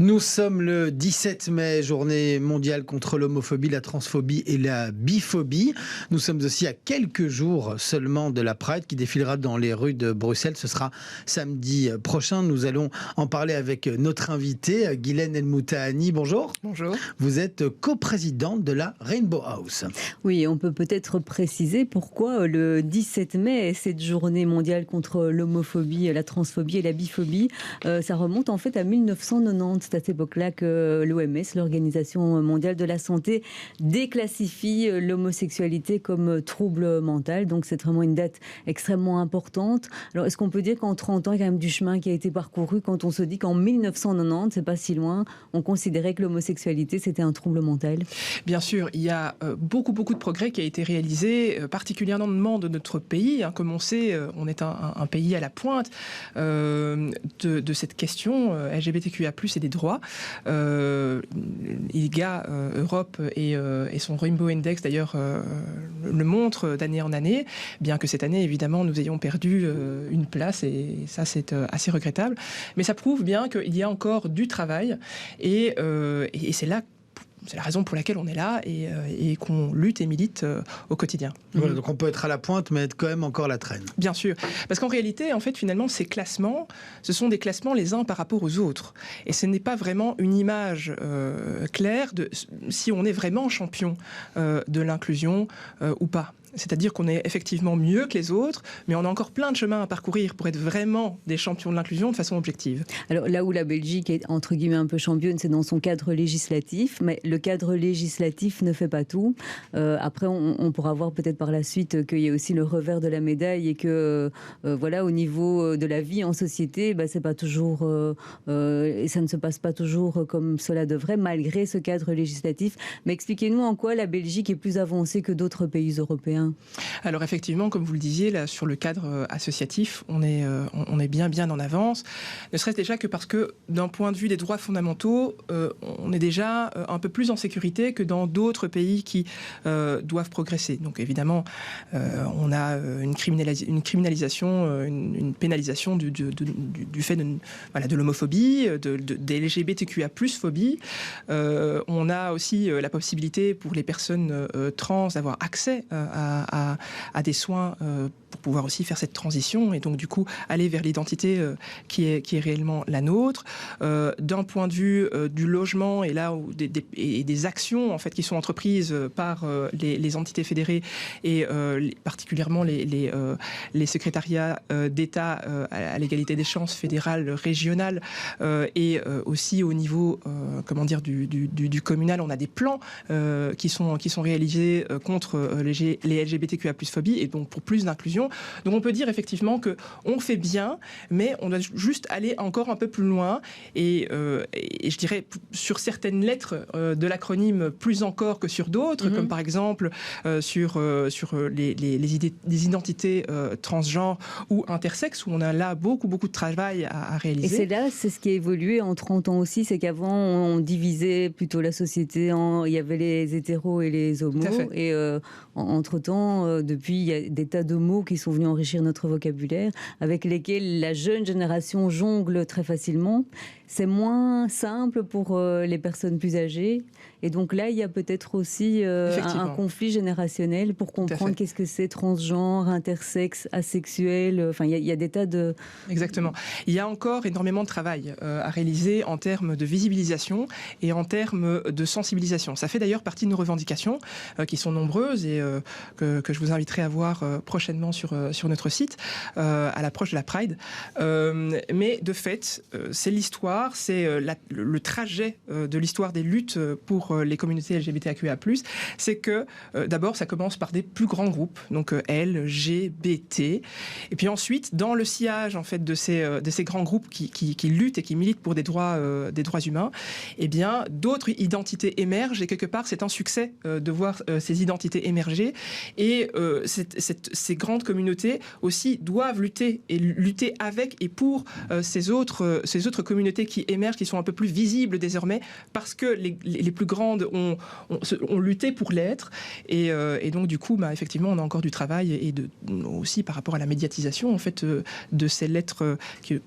Nous sommes le 17 mai, journée mondiale contre l'homophobie, la transphobie et la biphobie. Nous sommes aussi à quelques jours seulement de la Pride qui défilera dans les rues de Bruxelles. Ce sera samedi prochain. Nous allons en parler avec notre invitée, Guylaine El-Moutahani. Bonjour. Bonjour. Vous êtes coprésidente de la Rainbow House. Oui, on peut peut-être préciser pourquoi le 17 mai est cette journée mondiale contre l'homophobie, la transphobie et la biphobie. Ça remonte en fait à 1990. C'est à cette époque-là que l'OMS, l'Organisation mondiale de la santé, déclassifie l'homosexualité comme trouble mental. Donc c'est vraiment une date extrêmement importante. Alors est-ce qu'on peut dire qu'en 30 ans, il y a quand même du chemin qui a été parcouru quand on se dit qu'en 1990, c'est pas si loin, on considérait que l'homosexualité c'était un trouble mental? Bien sûr, il y a beaucoup de progrès qui a été réalisé, particulièrement de notre pays. Comme on sait, on est un pays à la pointe de cette question LGBTQIA+, et des droits. ILGA Europe et son Rainbow Index d'ailleurs le montre d'année en année, bien que cette année évidemment nous ayons perdu une place et ça c'est assez regrettable, mais ça prouve bien qu'il y a encore du travail et c'est là. C'est la raison pour laquelle on est là et qu'on lutte et milite au quotidien. Voilà, donc on peut être à la pointe, mais être quand même encore à la traîne. Bien sûr. Parce qu'en réalité, en fait, finalement, ces classements, ce sont des classements les uns par rapport aux autres. Et ce n'est pas vraiment une image claire de si on est vraiment champion de l'inclusion ou pas. C'est-à-dire qu'on est effectivement mieux que les autres, mais on a encore plein de chemins à parcourir pour être vraiment des champions de l'inclusion de façon objective. Alors là où la Belgique est entre guillemets un peu championne, c'est dans son cadre législatif, mais le cadre législatif ne fait pas tout. Après, on pourra voir peut-être par la suite qu'il y a aussi le revers de la médaille et que voilà, au niveau de la vie en société, c'est pas toujours et ça ne se passe pas toujours comme cela devrait, malgré ce cadre législatif. Mais expliquez-nous en quoi la Belgique est plus avancée que d'autres pays européens. Alors effectivement, comme vous le disiez, là, sur le cadre associatif, on est bien en avance. Ne serait-ce déjà que parce que d'un point de vue des droits fondamentaux, on est déjà un peu plus en sécurité que dans d'autres pays qui doivent progresser. Donc évidemment, on a une criminalisation, une pénalisation du fait de l'homophobie, des LGBTQIA+ phobie. On a aussi la possibilité pour les personnes trans d'avoir accès à des soins pour pouvoir aussi faire cette transition et donc du coup aller vers l'identité qui est réellement la nôtre. D'un point de vue du logement et là où des actions en fait qui sont entreprises par les entités fédérées et particulièrement les secrétariats d'État à l'égalité des chances fédérales, régionales et aussi au niveau du communal, on a des plans qui sont réalisés contre les LGBTQIA+ phobie et donc pour plus d'inclusion. Donc on peut dire effectivement que on fait bien, mais on doit juste aller encore un peu plus loin et je dirais sur certaines lettres de l'acronyme plus encore que sur d'autres, comme par exemple sur les identités transgenres ou intersexes où on a là beaucoup de travail à réaliser. Et c'est ce qui a évolué en 30 ans aussi, c'est qu'avant on divisait plutôt la société il y avait les hétéros et les homos et entre-temps, depuis, il y a des tas de mots qui sont venus enrichir notre vocabulaire, avec lesquels la jeune génération jongle très facilement. C'est moins simple pour les personnes plus âgées. Et donc là, il y a peut-être aussi un conflit générationnel pour comprendre qu'est-ce que c'est transgenre, intersexe, asexuel. Enfin, il y a des tas de... Exactement. Il y a encore énormément de travail à réaliser en termes de visibilisation et en termes de sensibilisation. Ça fait d'ailleurs partie de nos revendications qui sont nombreuses et que je vous inviterai à voir prochainement sur notre site à l'approche de la Pride. Mais de fait, c'est l'histoire, c'est le trajet de l'histoire des luttes pour les communautés LGBTQIA+, c'est que d'abord ça commence par des plus grands groupes, donc LGBT, et puis ensuite dans le sillage en fait de ces grands groupes qui luttent et qui militent pour des droits humains, eh bien d'autres identités émergent et quelque part c'est un succès de voir ces identités émerger Et ces grandes communautés aussi doivent lutter avec et pour ces autres communautés qui émergent, qui sont un peu plus visibles désormais, parce que les plus grandes ont lutté pour l'être. Et donc, du coup, effectivement, on a encore du travail et aussi par rapport à la médiatisation, en fait, de ces lettres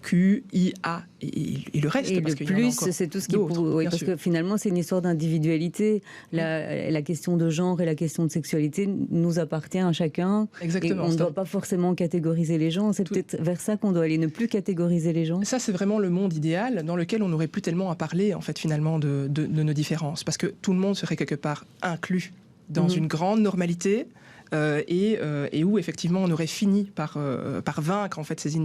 Q, I, A et le reste. Et parce le plus, c'est tout ce qui... Oui, parce que finalement, c'est une histoire d'individualité. La question de genre et la question de sexualité nous appartient à chacun. Exactement. Et on ne doit pas forcément catégoriser les gens. C'est peut-être vers ça qu'on doit aller, ne plus catégoriser les gens. Ça, c'est vraiment le monde idéal dans lequel on n'aurait plus tellement à parler, en fait, finalement, de nos différences. Parce que tout le monde serait quelque part inclus dans une grande normalité. Et où effectivement on aurait fini par vaincre en fait ces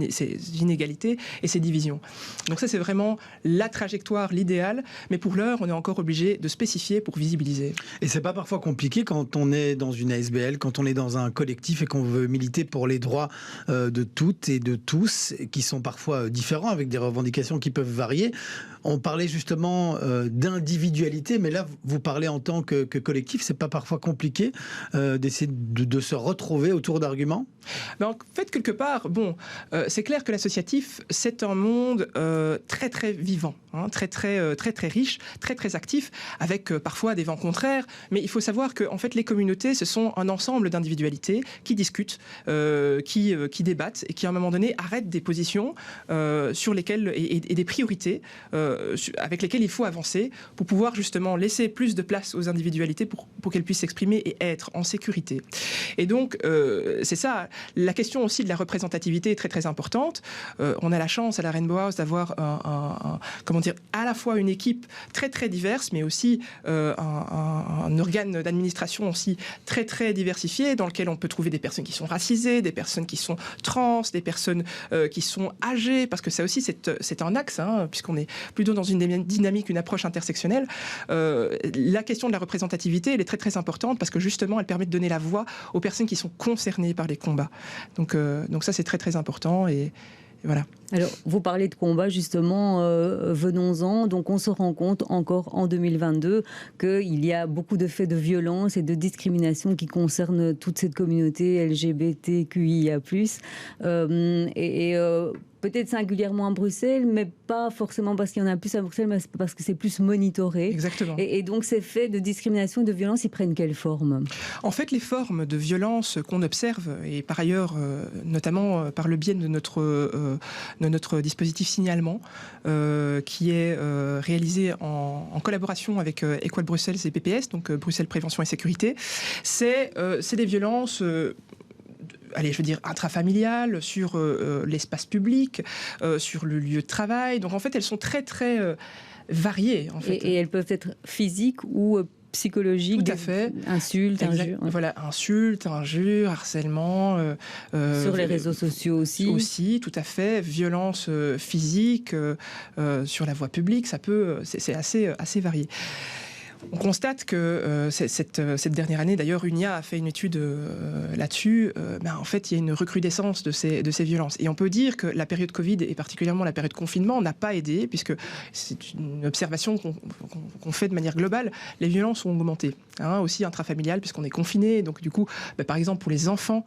inégalités et ces divisions. Donc ça, c'est vraiment la trajectoire, l'idéal, mais pour l'heure on est encore obligé de spécifier pour visibiliser. Et c'est pas parfois compliqué quand on est dans une ASBL, quand on est dans un collectif et qu'on veut militer pour les droits de toutes et de tous, qui sont parfois différents, avec des revendications qui peuvent varier. On parlait justement d'individualité, mais là vous parlez en tant que collectif. C'est pas parfois compliqué d'essayer de se retrouver autour d'arguments? Mais en fait, quelque part, c'est clair que l'associatif, c'est un monde très très vivant, très très riche, très très actif, avec parfois des vents contraires. Mais il faut savoir que en fait, les communautés, ce sont un ensemble d'individualités qui discutent, qui débattent et qui à un moment donné arrêtent des positions sur lesquelles et des priorités avec lesquelles il faut avancer pour pouvoir justement laisser plus de place aux individualités pour qu'elles puissent s'exprimer et être en sécurité. Et donc, c'est ça. La question aussi de la représentativité est très très importante. On a la chance à la Rainbow House d'avoir à la fois une équipe très très diverse, mais aussi un organe d'administration aussi très très diversifié, dans lequel on peut trouver des personnes qui sont racisées, des personnes qui sont trans, des personnes qui sont âgées, parce que ça aussi c'est un axe, puisqu'on est plutôt dans une dynamique, une approche intersectionnelle. La question de la représentativité, elle est très très importante, parce que justement elle permet de donner la voix aux personnes qui sont concernées par les combats. Donc ça, c'est très très important et voilà. Alors, vous parlez de combat, justement, venons-en. Donc, on se rend compte encore en 2022 qu'il y a beaucoup de faits de violence et de discrimination qui concernent toute cette communauté LGBTQIA+. Peut-être singulièrement à Bruxelles, mais pas forcément parce qu'il y en a plus à Bruxelles, mais parce que c'est plus monitoré. Exactement. Et donc, ces faits de discrimination et de violence, ils prennent quelle forme? En fait, les formes de violence qu'on observe, et par ailleurs, notamment par le biais de notre dispositif signalement, qui est réalisé en collaboration avec Equal Bruxelles et PPS, donc Bruxelles Prévention et Sécurité, c'est des violences... intrafamiliales, sur l'espace public, sur le lieu de travail. Donc en fait, elles sont très très variées. En fait. Et elles peuvent être physiques ou psychologiques. Tout à fait. Insultes, injures. Voilà, insultes, injures, harcèlement. Sur les réseaux sociaux aussi. Aussi, tout à fait. Violence physique sur la voie publique, c'est assez varié. On constate que cette dernière année, d'ailleurs, UNIA a fait une étude là-dessus. En fait, il y a une recrudescence de ces violences. Et on peut dire que la période Covid, et particulièrement la période confinement, n'a pas aidé, puisque c'est une observation qu'on fait de manière globale. Les violences ont augmenté, aussi intrafamiliales, puisqu'on est confiné. Donc, du coup, par exemple, pour les enfants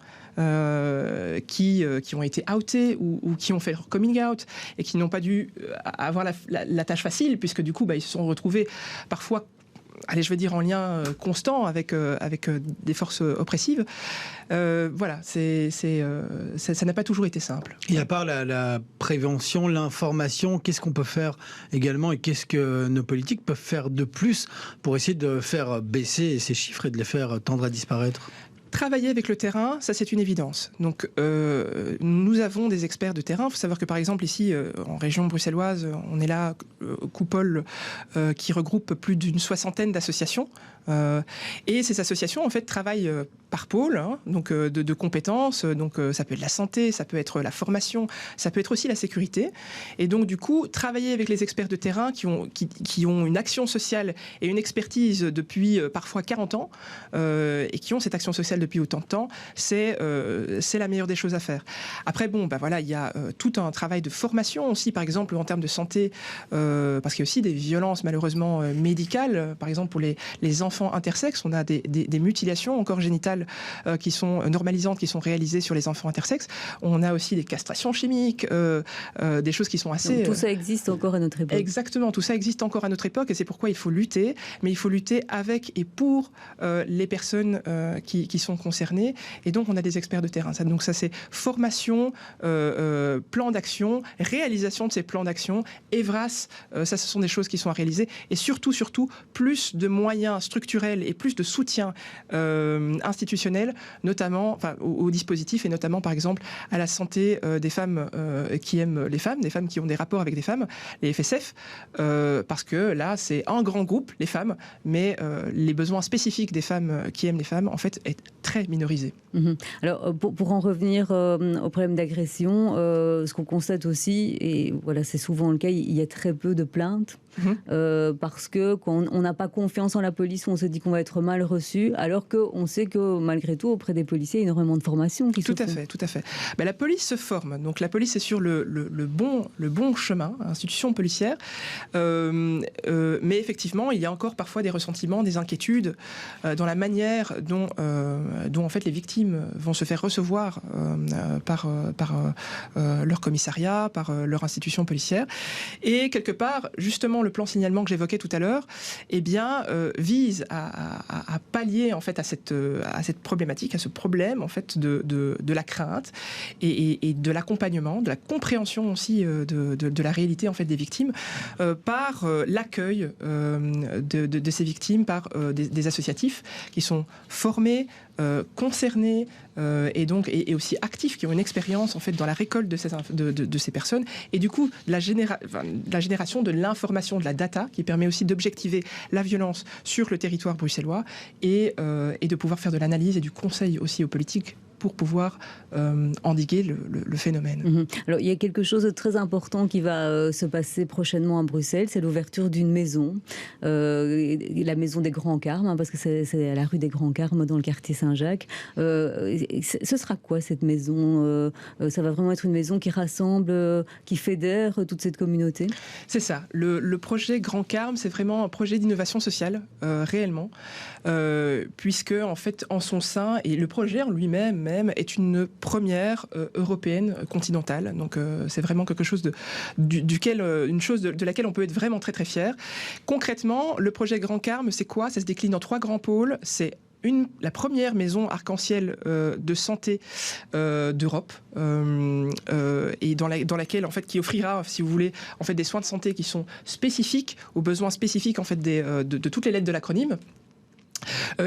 qui ont été outés ou qui ont fait leur coming out et qui n'ont pas dû avoir la tâche facile, puisque du coup, ils se sont retrouvés parfois en lien constant avec des forces oppressives. Voilà, ça n'a pas toujours été simple. Et à part la prévention, l'information, qu'est-ce qu'on peut faire également et qu'est-ce que nos politiques peuvent faire de plus pour essayer de faire baisser ces chiffres et de les faire tendre à disparaître ? Travailler avec le terrain, ça c'est une évidence. Donc nous avons des experts de terrain. Il faut savoir que par exemple ici, en région bruxelloise, on est là, Coupole, qui regroupe plus d'une 60aine d'associations. Et ces associations en fait travaillent par pôle, donc de compétences. Donc ça peut être la santé, ça peut être la formation, ça peut être aussi la sécurité. Et donc du coup, travailler avec les experts de terrain qui ont une action sociale et une expertise depuis parfois 40 ans et qui ont cette action sociale depuis autant de temps, c'est la meilleure des choses à faire. Après, il y a tout un travail de formation aussi, par exemple, en termes de santé, parce qu'il y a aussi des violences, malheureusement, médicales. Par exemple, pour les enfants intersexes, on a des mutilations encore génitales qui sont normalisantes, qui sont réalisées sur les enfants intersexes. On a aussi des castrations chimiques, des choses qui sont assez... Donc, tout ça existe encore à notre époque. Exactement, tout ça existe encore à notre époque, et c'est pourquoi il faut lutter, mais il faut lutter avec et pour les personnes qui sont concernées, et donc on a des experts de terrain. Donc ça, c'est formation, plan d'action, réalisation de ces plans d'action, EVRAS, ça, ce sont des choses qui sont à réaliser, et surtout, plus de moyens structurels et plus de soutien institutionnel, notamment au dispositif, et notamment, par exemple, à la santé des femmes qui aiment les femmes, des femmes qui ont des rapports avec des femmes, les FSF, parce que là, c'est un grand groupe, les femmes, mais les besoins spécifiques des femmes qui aiment les femmes, en fait, est très minorisé. Alors, pour en revenir au problème d'agression, ce qu'on constate aussi, et voilà, c'est souvent le cas, il y a très peu de plaintes. Parce que quand on n'a pas confiance en la police, on se dit qu'on va être mal reçu, alors qu'on sait que malgré tout, auprès des policiers, il y a énormément de formations qui se font. Tout à fait. Ben, la police se forme, donc la police est sur le bon chemin, institution policière, mais effectivement, il y a encore parfois des ressentiments, des inquiétudes dans la manière dont en fait les victimes vont se faire recevoir par leur commissariat, par leur institution policière, et quelque part, justement, le plan signalement que j'évoquais tout à l'heure, vise à pallier en fait à cette problématique, à ce problème en fait de la crainte et de l'accompagnement, de la compréhension aussi de la réalité en fait des victimes par l'accueil de ces victimes par des associatifs qui sont formés, concernés et aussi actifs, qui ont une expérience en fait dans la récolte de ces personnes, et du coup la génération de l'information, de la data, qui permet aussi d'objectiver la violence sur le territoire bruxellois et de pouvoir faire de l'analyse et du conseil aussi aux politiques pour pouvoir endiguer le phénomène. Alors, il y a quelque chose de très important qui va se passer prochainement à Bruxelles, c'est l'ouverture d'une maison, la maison des Grands Carmes, parce que c'est à la rue des Grands Carmes, dans le quartier Saint-Jacques. Ce sera quoi cette maison ? Ça va vraiment être une maison qui rassemble, qui fédère toute cette communauté ? C'est ça. Le projet Grand Carmes, c'est vraiment un projet d'innovation sociale, réellement, puisque, en fait, en son sein, et le projet en lui-même est une première européenne continentale. Donc c'est vraiment quelque chose une chose de laquelle on peut être vraiment très très fier. Concrètement, le projet Grand Carmes, c'est quoi ? Ça se décline en 3 grands pôles. C'est la première maison arc-en-ciel de santé d'Europe, et dans laquelle en fait, qui offrira, si vous voulez, en fait des soins de santé qui sont spécifiques aux besoins spécifiques en fait de toutes les lettres de l'acronyme.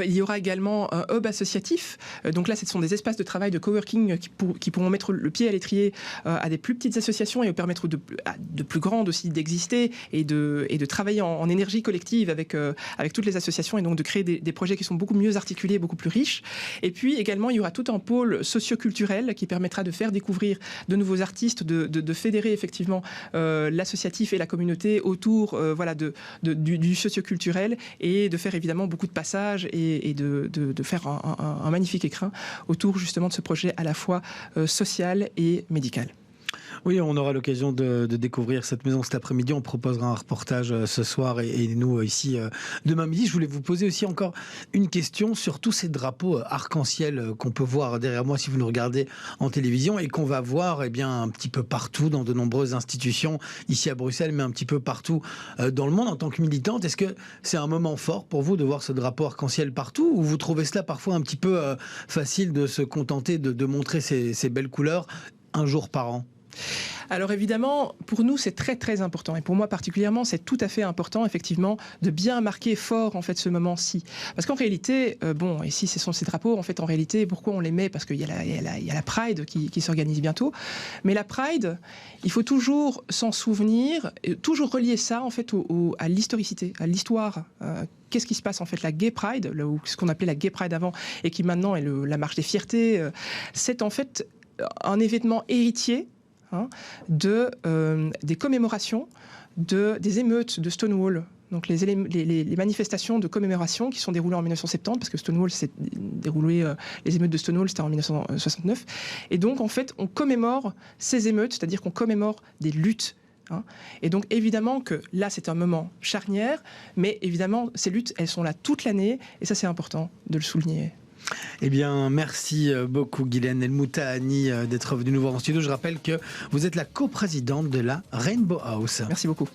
Il y aura également un hub associatif. Donc là, ce sont des espaces de travail, de coworking qui pourront mettre le pied à l'étrier à des plus petites associations et permettre à de plus grandes aussi d'exister et de travailler en énergie collective avec toutes les associations, et donc de créer des projets qui sont beaucoup mieux articulés, beaucoup plus riches. Et puis également, il y aura tout un pôle socio-culturel qui permettra de faire découvrir de nouveaux artistes, de fédérer effectivement l'associatif et la communauté autour du socio-culturel, et de faire évidemment beaucoup de passages et de faire un magnifique écrin autour justement de ce projet à la fois social et médical. Oui, on aura l'occasion de découvrir cette maison cet après-midi. On proposera un reportage ce soir et nous ici demain midi. Je voulais vous poser aussi encore une question sur tous ces drapeaux arc-en-ciel qu'on peut voir derrière moi si vous nous regardez en télévision, et qu'on va voir un petit peu partout dans de nombreuses institutions ici à Bruxelles, mais un petit peu partout dans le monde. En tant que militante, est-ce que c'est un moment fort pour vous de voir ce drapeau arc-en-ciel partout, ou vous trouvez cela parfois un petit peu facile de se contenter de montrer ces belles couleurs un jour par an ? Alors évidemment, pour nous, c'est très très important, et pour moi particulièrement, c'est tout à fait important, effectivement, de bien marquer fort en fait ce moment-ci. Parce qu'en réalité, et si ce sont ces drapeaux, en fait, en réalité, pourquoi on les met ? Parce qu'il y a la Pride qui s'organise bientôt. Mais la Pride, il faut toujours s'en souvenir, et toujours relier ça en fait à l'historicité, à l'histoire. Qu'est-ce qui se passe en fait ? La Gay Pride, ou ce qu'on appelait la Gay Pride avant, et qui maintenant est la marche des fiertés, c'est en fait un événement héritier des commémorations des émeutes de Stonewall Donc les manifestations de commémoration qui sont déroulées en 1970, parce que Stonewall s'est déroulé, les émeutes de Stonewall c'était en 1969, et donc en fait on commémore ces émeutes, c'est-à-dire qu'on commémore des luttes. Et donc évidemment que là c'est un moment charnière, mais évidemment ces luttes elles sont là toute l'année, et ça c'est important de le souligner. Eh bien, merci beaucoup Guylaine El-Moutahani d'être venue nous voir en studio. Je rappelle que vous êtes la coprésidente de la Rainbow House. Merci beaucoup.